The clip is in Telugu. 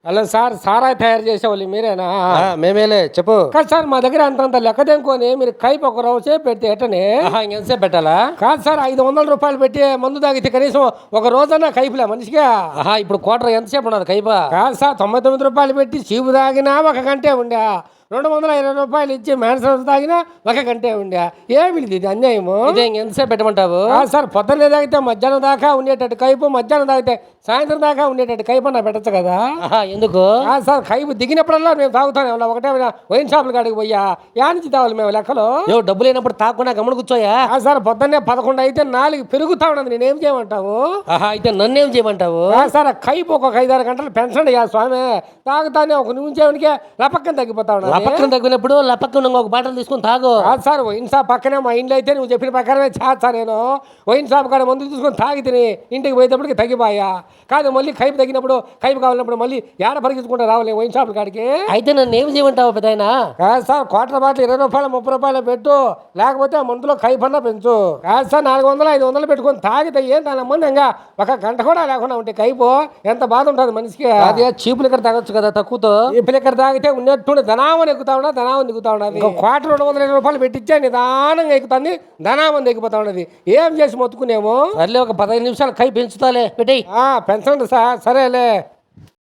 హలో సార్, సారాయి తయారు చేసేవాళ్ళు మీరేనా? మేమేలే చెప్పు. కాదు సార్, మా దగ్గర అంతంత లెక్క తెంకొని మీరు కైపు ఒక రోజు పెడితే ఎట్టని? ఇంకెంతసేపు పెట్టాలా? కాదు సార్, 500 రూపాయలు పెట్టి మందు తాగితే కనీసం ఒక రోజన్నా కైపులే మనిషిగా. ఇప్పుడు క్వార్టర్ ఎంతసేపు ఉన్నది కైపా? కాదు సార్, 99 రూపాయలు పెట్టి చీపు తాగినా ఒక గంటే ఉండే, 220 రూపాయలు ఇచ్చి మ్యాన్సర్ తాగినా ఒక గంటే ఉండే. ఏమిటి ఇది అన్యాయము? ఇదే ఎంతసేపు పెట్టమంటావు? సార్, పొద్దున్నే తాగితే మధ్యాహ్నం దాకా ఉండేటట్టు కైపు, మధ్యాహ్నం తాగితే సాయంత్రం దాకా ఉండేటట్టు కైపు అన్న పెట్టచ్చు కదా. ఎందుకు? సార్, కైపు దిగినప్పుడల్లా మేము తాగుతానే ఉన్నాం. ఒకటే వైన్ షాపుల కాడికి పోయా యానించి తావాలి మేము లెక్కలో. డబ్బు లేనప్పుడు తాకుండా గమన కూర్చోయా? సార్, పొద్దున్నే 11 అయితే 4 పెరుగుతా ఉన్నది. నేనేం చేయమంటావు? అయితే నన్నేం చేయమంటావు? సార్, కైపు ఒక 5-6 గంటలు పెన్షన్ అయ్యా స్వామి. తాగుతానే ఒక నిమిషానికి లపక్కన తగ్గిపోతా ఉన్నది. లపక్కన తగ్గినప్పుడు లపక్కన ఒక బాటలు తీసుకొని తాగు. సార్, వైన్ షాప్ పక్కనే మా ఇంట్లో అయితే నువ్వు చెప్పిన ప్రకారమే చేస్తా. నేను వైన్ షాప్ కాడ మందు తీసుకొని తాగి తిని ఇంటికి పోయేటప్పటికి తగ్గిపోయా. కాదు, మళ్ళీ కైపు తగ్గినప్పుడు కైపు కావాలన్నప్పుడు మళ్ళీ ఏడ పరిగెత్తుకుంటూ రావాలి వైన్ షాపుల కాడికి. అయితే నన్ను ఏం చేయమంటావు పెద్దాయనా? సార్, క్వార్టర్ బాటిల్ 20 రూపాయలు 30 రూపాయలు పెట్టు, లేకపోతే మందులో కైపన్నా పెంచు. కాదు సార్, 400 500 పెట్టుకొని తాగితే ఏం దాని మందంగా ఒక గంట కూడా లేకుండా ఉంటే కైపు ఎంత బాధ ఉంటుంది మనిషికి. అదే చీపు లిక్కర్ తాగొచ్చు కదా తక్కువతో. చీపు లిక్కర్ తాగితే ఉన్నట్టు ధనామని ఎక్కుతా ఉన్నా, ధనామని దిగుతా ఉన్నది. క్వార్టర్ 220 రూపాయలు పెట్టించే నిదానంగా ఎక్కుతుంది, ధనామని దిగిపోతా ఉన్నది. ఏం చేసి మొత్తుకునేమో? సర్లే, ఒక 15 నిమిషాలు కై పెంచుతాలే పెట్టేయి. పెంచండి సార్, సరేలే.